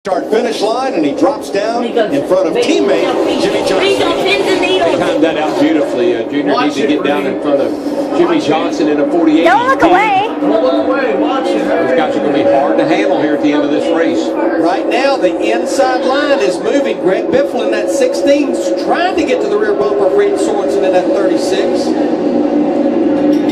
Start-finish line, and he drops down in front of teammate Jimmy Johnson. They timed that out beautifully. Junior needs to get down in front of Jimmy Johnson in a 48. Don't look away. Don't look away. Watch it. Those guys are going to be hard to handle here at the end of this race. Right now, the inside line is moving. Greg Biffle in that 16 is trying to get to the rear bumper of Reed Sorensen in that 36.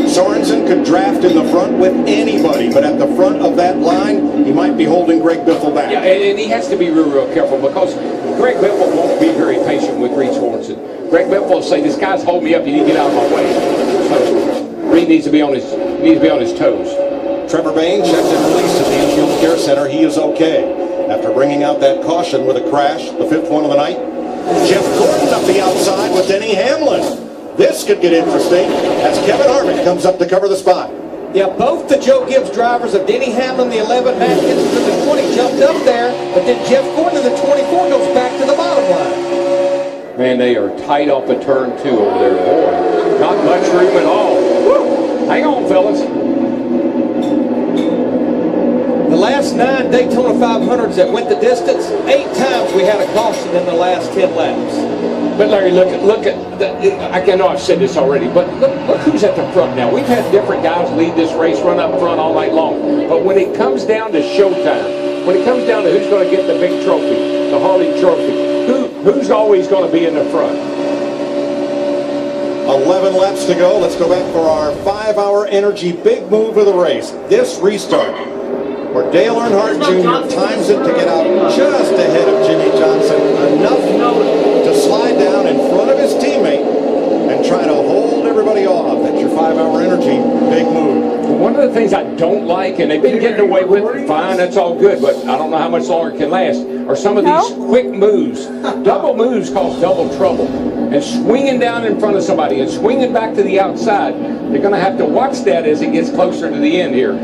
Sorensen could draft in the front with anybody, but at the front of that line, he might be holding Greg Biffle back. Yeah, and he has to be real careful because Greg Biffle won't be very patient with Reed Sorensen. Greg Biffle will say, "This guy's holding me up. You need to get out of my way." So Reed needs to be on his toes. Trevor Bain checked and released at the infield care center. He is okay after bringing out that caution with a crash, the 5th one of the night. Jeff Gordon up the outside with Denny Hamlin. This could get interesting as Kevin Harvick comes up to cover the spot. Yeah, both the Joe Gibbs drivers of Denny Hamlin, the 11, Matt Kenseth, the 20, jumped up there, but then Jeff Gordon in the 24 goes back to the bottom line. Man, they are tight off of turn 2 over there. Boy, not much room at all. Woo! Hang on, fellas. The last 9 Daytona 500s that went the distance, 8 times we had a caution in the last 10 laps. But Larry, look at I know I've said this already, but look who's at the front now. We've had different guys lead this race, run up front all night long. But when it comes down to showtime, when it comes down to who's going to get the big trophy, the Harley Trophy, who's always going to be in the front? 11 laps to go. Let's go back for our 5-hour energy big move of the race. This restart, where Dale Earnhardt Jr. times it to get out just ahead of Jimmy Johnson, enough to slide down in front of his teammate and try to hold everybody off. That's your 5-hour energy big move. One of the things I don't like, and they've been getting away with it, fine, that's all good, but I don't know how much longer it can last, are some of these quick moves. Double moves cause double trouble. And swinging down in front of somebody and swinging back to the outside, they're going to have to watch that as it gets closer to the end here.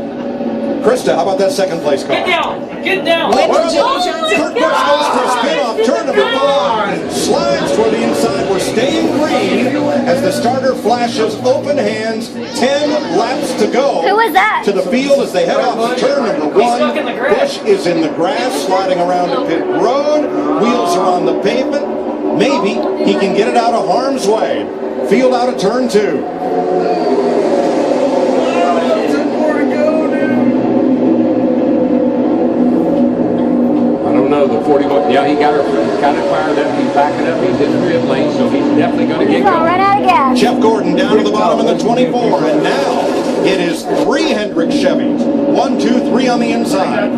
Krista, how about that second place car? Get down! Get down! Kurt Busch goes for a spin off turn number 4. Slides toward the inside. We're staying green as the starter flashes open hands. 10 laps to go. Who was that? To the field as they head off turn number 1. Busch is in the grass, sliding around the pit road. Wheels are on the pavement. Maybe he can get it out of harm's way. Field out of turn 2. The 41, yeah, he got it fired up. He's backing up. He's in the pit lane, so he's definitely going to get going. Right out of gas. Jeff Gordon down to the bottom in the 24, and now it is 3 Hendrick Chevys. 1, 2, 3 on the inside.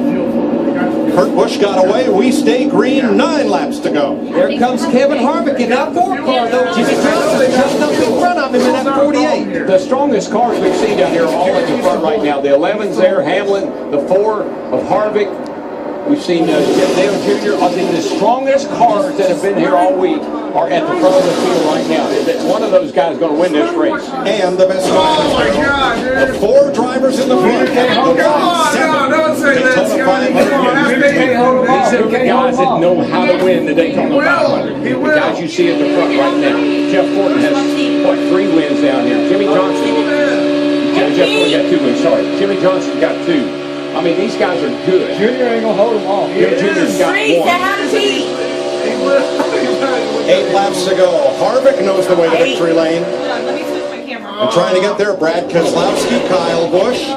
Kurt Busch got away. We stay green. 9 laps to go. There comes Kevin Harvick in that 4 car, though. Jimmy Johnson jumped up in front of him in that 48. The strongest cars we've seen down here are all at the front right now. The 11's there, Hamlin, the 4 of Harvick. We've seen Jeff Dale Jr. I think the strongest cars that have been here all week are at the front of the field right now. One of those guys is going to win this race. And the best the 4 drivers in the front. Don't say that. These are the guys that know how to win the Daytona 500. The guys you see at the front right now. Jeff Gordon has, 3 wins down here. Jimmy Johnson. Jeff Gordon got 2 wins, sorry. Jimmy Johnson got 2. I mean, these guys are good. Junior ain't gonna hold them off. Junior's got 1. 8 laps to go. Harvick knows the way to victory lane. Let me switch my camera. And trying to get there, Brad Keselowski, Kyle Busch,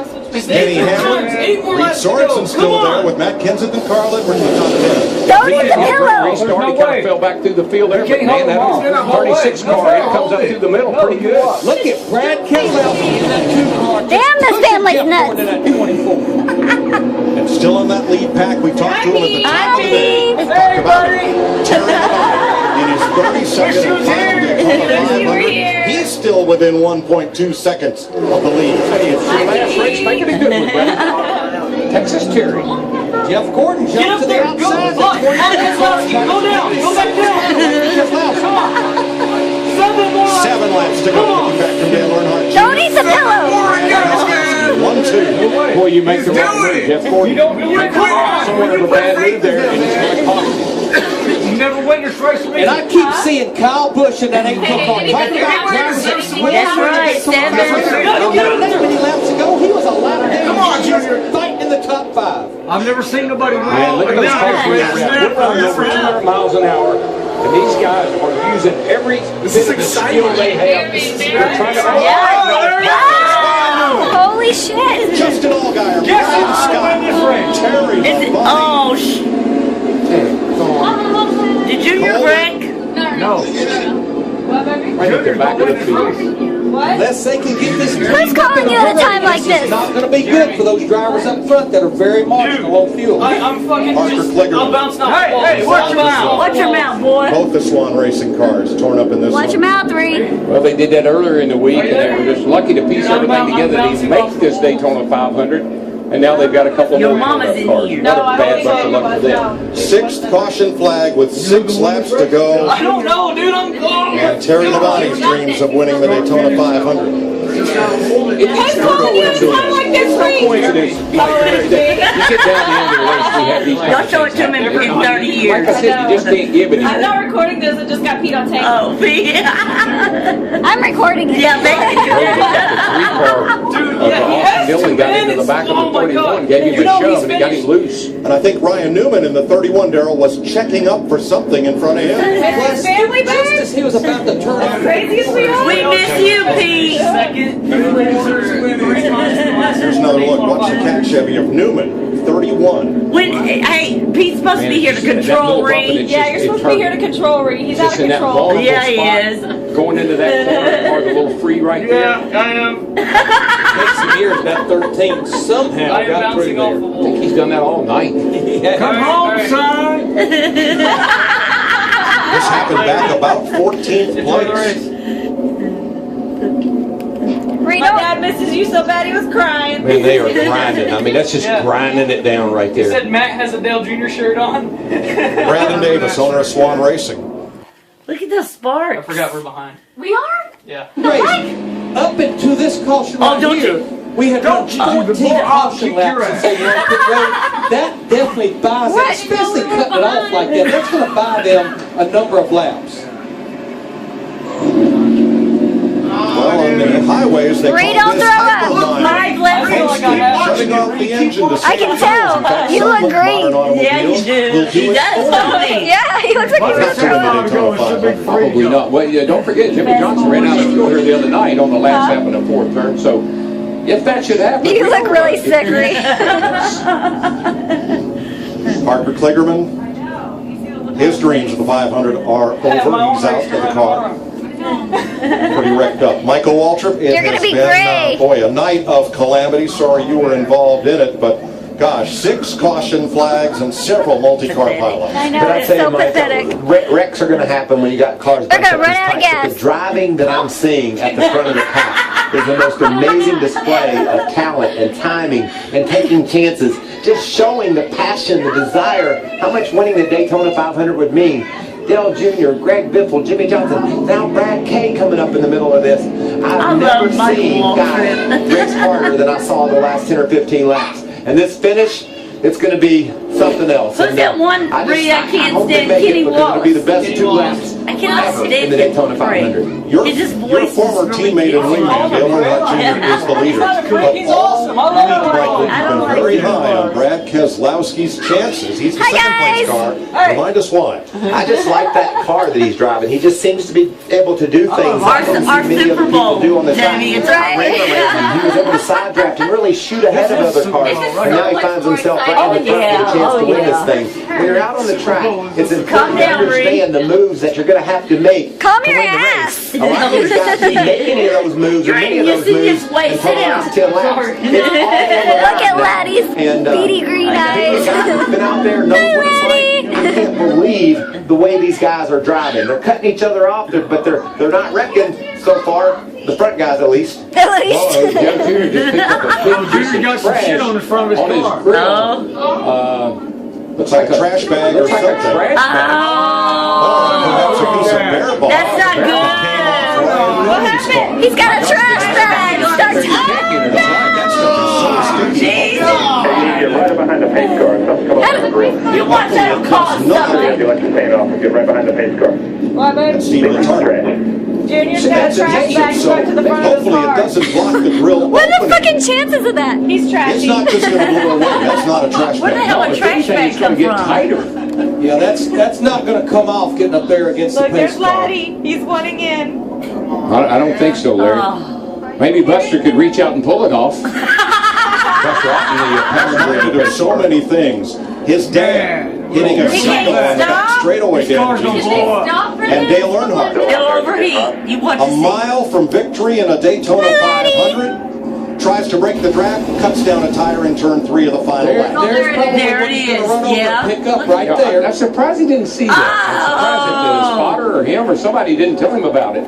Denny Hamlin, Reed Sorensen still there with Matt Kenseth and Carl Edwards in the top 10. Don't eat the pillow. Restart, he kind of fell back through the field there, but man, that 36 car, it comes up through the middle pretty good. Look at Brad Keselowski in that 2 car. Damn, this family's nuts. In that 24. And still on that lead pack, we talked to him at the top of the day. Hey, buddy! In his 32nd final Daytona 500, he's still within 1.2 seconds of the lead. Hey, it's your last race, make it a good one, Brad. Texas Terry. Jeff Gordon jumped to the outside. Go down! Go back down! Come on! 7 laps to go. Looking back from Dale Earnhardt. Don't eat the pillow. 1, 2. Boy, you make the right move, Jeff Gordon. Somewhat of a bad move there, and it's going to cost you. You never win this race with me. And I keep seeing Kyle Busch in that 8 car. Talking about drivers that That's right, Stephen. Not that many laps ago, he was a lap down. Come on, Junior. Fighting in the top 5. I've never seen nobody win. Man, look at those cars. We're running over 200 miles an hour, and these guys are using every bit of the skill they have. They're trying to. Holy shit! Justin Allgaier, Guess Brian who's Scott, gonna win this race? Terry Labonte, Oh, did Junior wreck? No. Right at the back of the field. Unless they can get this. Who's calling you at a time like It's this? not going to be good for those drivers up front that are very marginal on fuel. I'm fucking Parker just. Kligerman. I'm bouncing off the wall. Hey, watch your mouth. Watch your mouth, boy. both the Swan Racing cars torn up in this Watch one. your mouth, Reed. Well, they did that earlier in the week, and they were just lucky to piece everything together to make this Daytona 500. And now they've got a couple Your more mama's in cars. here. What a bad bunch of luck for them. 6th caution flag with 6 laps to go. I don't know, dude. I'm gone. And Terry Labonte's dreams of winning the Daytona 500. It's no coincidence. No coincidence. Like, you get down the end of the race, we have these. Don't show it to me in 30 Like years. I said, you just can't give it. I'm not recording this. I just got peed on tape. Oh, yeah. I'm recording it. Yeah, baby. Dylan got into the back of the 31, gave him a shove, and he got him loose. And I think Ryan Newman in the 31, Darrell, was checking up for something in front of him. Plus, family just back? as he was about to turn off. Crazy as we are. We miss you, Pete. Here's another look. Watch the cat Chevy of Newman, 31. Hey, Pete's supposed to be here to control Reed. Yeah, you're supposed to be here to control Reed. He's out of control. Yeah, he is. Going into that corner, or the little free right there. Yeah, I am. Takes some years, that 13 somehow I am got through bouncing off there. the I wall. think he's done that all night. Come home, son. This happened back about 14th place. Reed, My dad misses you so bad he was crying. Man, they are grinding. I mean, that's just grinding it down right He there. said Matt has a Dale Jr. shirt on. Brandon Davis, owner of Swan Racing. Look at the sparks. I forgot we're behind. We are? Yeah. Race up into this caution Oh, right don't here. you- We have done 14 I'll caution kick your laps since they won pit road. That definitely buys them, especially cutting it off like that. That's going to buy them a number of laps. Well, on the highways, they Reed, call don't this throw up. hypermining. 5 laps. feel like I have Shutting off the engine to I can tell. You look great. Yeah, you do. He does, don't he? Yeah, he looks like he's gonna throw up. Probably not. Well, yeah, don't forget, Jimmy Johnson ran out of fuel here the other night on the last lap of the 4th turn. So, if that should happen, You look really sick, Reed. Parker Kligerman, his dreams of the 500 are over. He's out of the car. Pretty wrecked up. Michael Waltrip, it You're gonna has be been, gray. boy, a night of calamity. Sorry you were involved in it, but gosh, 6 caution flags and several multi-car pileups. I know, But I it's tell you, so Mike, pathetic. wrecks are going to happen when you got cars. They're bunched gonna up run these out of tight. But gas. The driving that I'm seeing at the front of the pack is the most amazing display of talent and timing and taking chances. Just showing the passion, the desire, how much winning the Daytona 500 would mean. Dale Jr., Greg Biffle, Jimmy Johnson, now Brad Kay coming up in the middle of this. I've never love Michael seen guys Waltrip. race harder than I saw the last 10 or 15 laps. And this finish, it's going to be something else. Look And, at one Ray, I can't hope they stand make it Kenny because it'll be the best Wallace. 2 laps I cannot ever stand in the Daytona Kenny Ray. 500. Your, His your voice former is really teammate and good. wingman, Dale Earnhardt Jr. is the leader. But He's awesome. I love him. Frankly, I he's don't been like very him. high on Brad Keselowski's chances. He's the Hi, second place guys. car. Remind us why. I just like that car that he's driving. He just seems to be able to do things Our I don't see our many Super other people Bowl. do on the track. Jamie, it's Right. Regular racing, he was able to side draft and really shoot ahead of other cars. And now he finds himself right in the front with a chance to win this thing. When you're out on the track, it's important to down, understand the moves that you're going to have to make. Calm to your win the race. ass. A lot of these guys didn't make any of those moves or many of You those see moves this way, until sit the down. last 10 laps. Sorry. It's all Look at Laddie's beady green eyes. Being a guy who's been out there knows what it's like. I can't believe the way these guys are driving. They're cutting each other off, but they're not wrecking so far. The front guys, at least. At Well, least. Joe Jr. just picked up a big piece Junior of got some trash shit on the front of his on car. grill. Looks like a trash bag or Looks like a something. trash bag. Perhaps a piece of bear ball. That's not good. What happened? He's got a trash bag. Start That stuff is so stinky. Get right behind the pace car. Something come up on the grill. You watch that cause something. You like to stand off and get right behind the pace car. Why, babe? Steve Big Letarte. trash. Junior's got a That's trash intention, bag so stuck to the front of his hopefully it car. doesn't block the grill What are the opening. fucking chances of that? He's trashy. It's not just going to blow away. That's not a trash Where the bag. hell If a trash anything, bag it's going come to get from? tighter. Yeah, that's not going to come off getting up there against Look, the there's pace car. Laddie. He's wanting in. I don't think so, Larry. Maybe Buster could reach out and pull it off. Buster out in the passenger There's so many things. His dad hitting a He single can't on the back stop. straightaway His car's damage. gonna blow up. And Dale Earnhardt. It'll overheat. You want A to see. mile from victory in a Daytona 500. Tries to break the track, cuts down a tire in turn 3 of the final There's lap. probably There what it he's going is, to run over yeah. and pick up Look. right there. I'm surprised he didn't see that. I'm surprised that the spotter or him or somebody didn't tell him about it.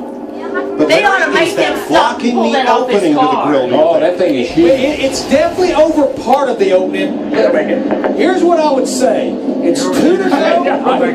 But They Larry, ought to is make that them stop blocking and pull the that off his opening to the car. grill. do you Oh, think? that thing is huge. It's definitely over part of the opening. Here's what I would say. It's 2 to 0.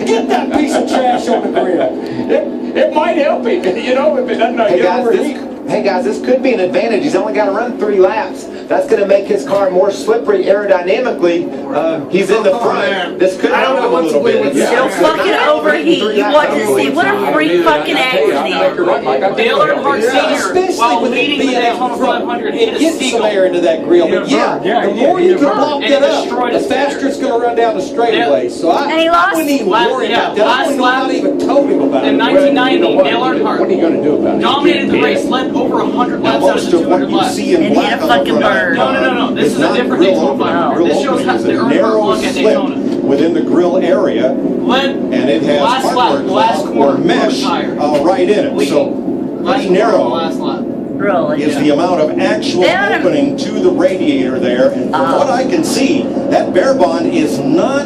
Get that piece of trash on the grill. It might help him, you know, if it doesn't Hey get guys, overheat. this could be an advantage. He's only got to run 3 laps. That's going to make his car more slippery aerodynamically. He's in the front. This could help him a little bit. It'll fucking overheat. You want to see. What a freak fucking accident. Dale Earnhardt Sr., Especially while with it leading the being out Daytona front, 500, it hit a gets some seagull. air into that grill. But Yeah, the more you can block And that it up, destroyed the his faster fender. it's going to run down the straightaway. So And he I lost. wouldn't even worry about that. I Last wouldn't lap. have even told him about In it. 1990, What Dale are Earnhardt you going to do about it? dominated the race, led over 100 Now, laps out of most the of what 200 you laps. see in And black hit a on fucking the front bird. No. This is a not different grill Daytona opening. 500. Grill This shows opening how is the a Earnhardt narrow block at slit Daytona. within the grill area, Led and it has last lap, hardware last cloth corner, or mesh tire. right in it. So Last pretty corner, narrow last lap. Really? is the amount of actual They oughta- opening to the radiator there. And from what I can see, that bare bond is not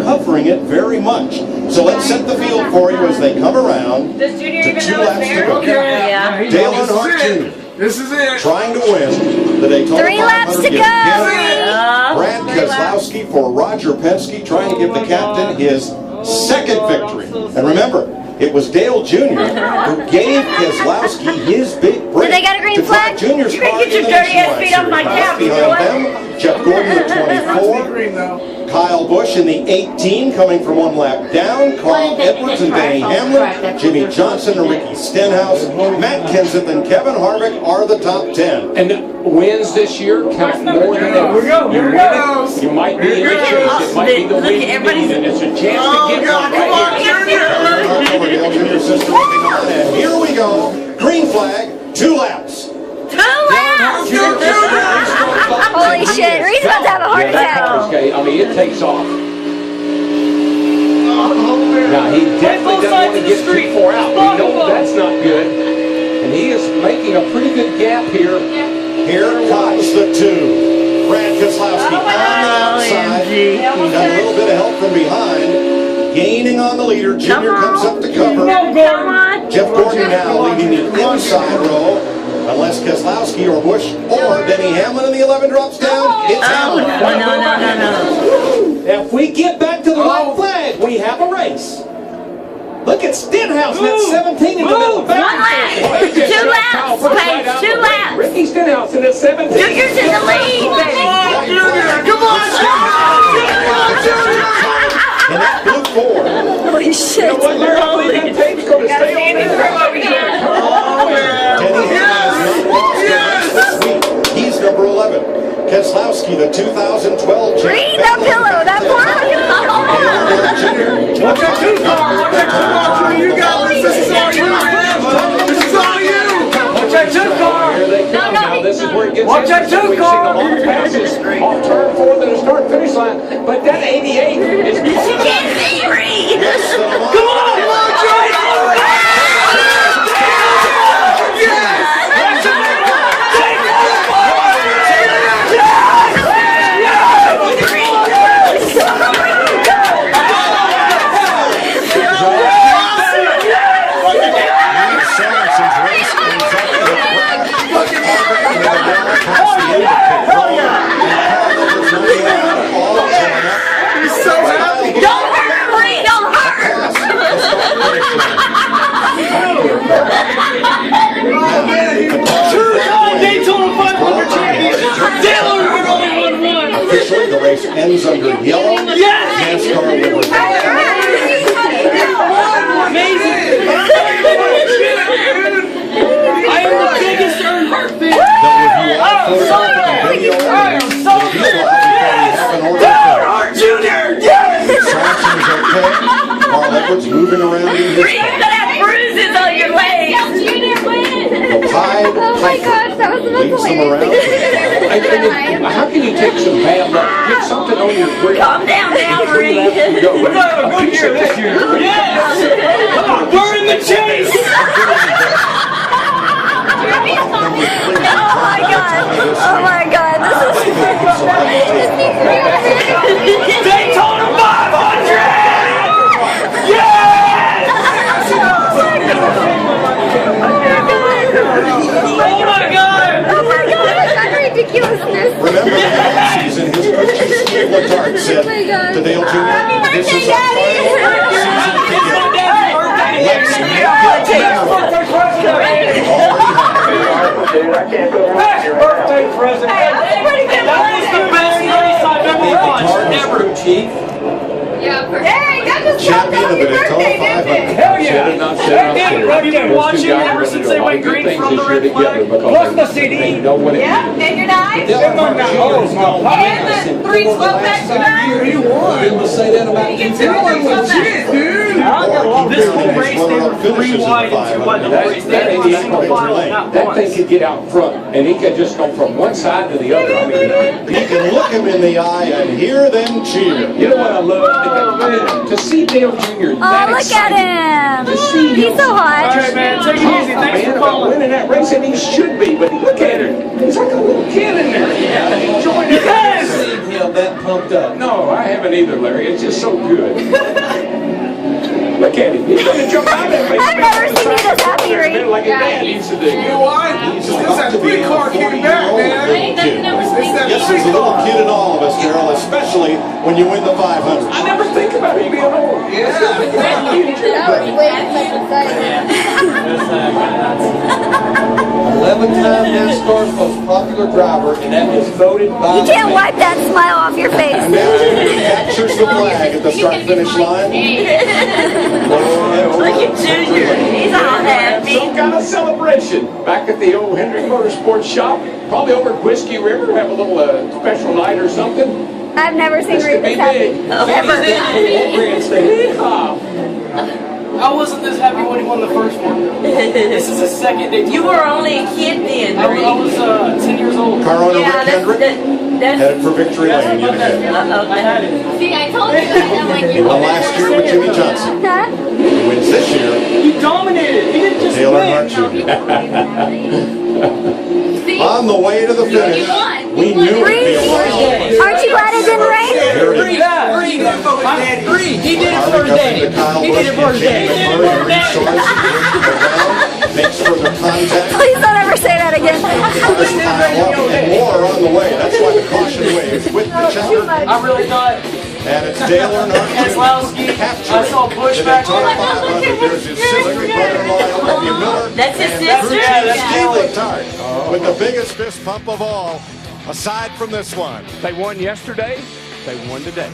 covering it very much. So let's set the field for you as they come around. Does Junior To even 2 know it's laps to there? go. Yeah. Dale Earnhardt Jr. This is it. trying to win the Daytona 3 laps to 500 go. again. Brad Keselowski for Roger Penske, trying to give the captain his second victory. And remember, it was Dale Jr. who gave Keselowski his big break. Did they got a green to drive flag? Junior's You can car get in your the dirty ass Nationwide feet off my Series. couch, Behind boy. them, Jeff Gordon, the 24. Kyle Busch in the 18, coming from 1 lap down. Carl Edwards and Danny Hamlin. Jimmy Johnson and Ricky Stenhouse. Matt Kenseth and Kevin Harvick are the top 10. And the wins this year count more than ever. Here we go. You might be in the chase. It might be the Look win at you everybody's- need, and it's a chance to get one Kevin Harvick over Dale Jr.'s sister moving on, and here we go. Green flag, 2 laps. 2 laps! Holy shit, Reed's about to have a heart Yeah, that attack. car is, I mean, it takes off. Now, he definitely doesn't want to get too far out. We know that's not good. And he is making a pretty good gap here. Here comes the 2. Brad Keselowski on the outside. Got a little bit of help from behind. Gaining on the leader. Junior comes up to cover. Come on. Jeff Gordon now leading the inside row. Unless Keselowski or Busch or Denny Hamlin in the 11 drops down, it's Hamlin. Now, if we get back to the white flag, we have a race. Look at Stenhouse, that's 17 in the middle of 1 lap. 2 laps, Paige. 2 laps. Ricky Stenhouse in the 17th. Junior's in the lead, baby. And that blue 4. Holy shit. What you're hoping that tape's going to stay on there. Denny Hamlin has not lost a race this week. He's number 11. Keselowski, the 2012 champ. Reed, that pillow, that poor fucking pillow. Watch that 2 car. Watch that 2 car. You got this. This is all you, man. This is all you. Watch that 2 car. Here they come. Now this is where it gets Watch that interesting. We've 2 seen car. a lot of passes off turn 4 to the start finish line, but that 88 is Can't see Reed. Come on, Don't hurt Reed. Don't hurt. Two-time Daytona 500 champion. Dale Earnhardt only won 1. Officially, the race ends under yellow. NASCAR will Amazing. okay. Carl Edwards moving around in his You're gonna have bruises on your legs. Pied Oh my gosh, that was the most leads them hilarious around. How can you take some bad luck? Get something on your grip. Calm down now, Reed. Go. We're gonna have a good year this year. Yes! Come on, we're in the chase! Oh my god. Oh my god. Daytona 500! Yes! Oh my god! Oh my god. That ridiculousness. Remember last season, his coach Steve Letarte said Oh my God. to Dale Jr., this is our Daddy. Birthday present! That was the best race I've ever watched, ever! Chief. Hey, that just champion of the Daytona 500. Hell yeah! I've been watching ever since they went green from the red flag. Plus the CD. Yeah, and your knife. And the 3 12-pack tonight. You won. Say that about You get 2 12-packs. Dude! This whole race, they were 3 wide and 2 wide. They were single file, not That once. thing could get out front, and he could just go from one side to the other. I mean, He can look him in the eye and hear them cheer. you know what I love? To see Dale Jr. Oh, that look excited. at To see him. He's so All hot. right, man, take it easy. Thanks Man for about calling. winning that race, and he should be, but look at him. He's like a little kid in there. Yeah, enjoying it. Yes! seen him that pumped up. No, I haven't either, Larry. It's just so good. Look at him. He's going to jump out of that race. I've never seen you this happy, Reed. Like his dad used to do. You know why? He's Because about that to be 3 car came back, man. kid. It's that Yes, 3 there's a little car. kid in all of us, Carol, especially when you win the 500. I never think about him being old. Yeah. That was way too exciting. 11-time NASCAR's most popular driver, and that was voted by You can't wipe that smile off your face. And now he captures the flag at the start-finish line. Look at Junior. He's all happy. Some kind of celebration back at the old Hendrick Motorsports shop. Probably over at Whiskey River, have a little special night or something. I've never seen This Reed could be this happy. big. I wasn't this happy when he won the first one. This is his second day. You were only a kid then, I Reed. was 10 years old. Carl Yeah, Kendrick that's headed for victory lane yet again. I had it. See, I told you that when He you won last year with Jimmy Johnson. Huh? He wins this year. He dominated. He didn't just Dale win. Earnhardt Jr. On the way to the finish, we knew it'd be a wild. Aren't you glad it didn't rain? He did it for his daddy. He did it for his daddy. Makes further contact. Please don't ever say that again. And more are on the way. That's why the caution waves with the checker. I really thought And it's Dale Earnhardt Keselowski. Jr. capturing I saw Bush the back Daytona there. 500. There's his sister, brother-in-law, Olivia Miller. That's his and sister? Steve Yeah. Letarte with the biggest fist pump of all, aside from this one. They won yesterday. They won today.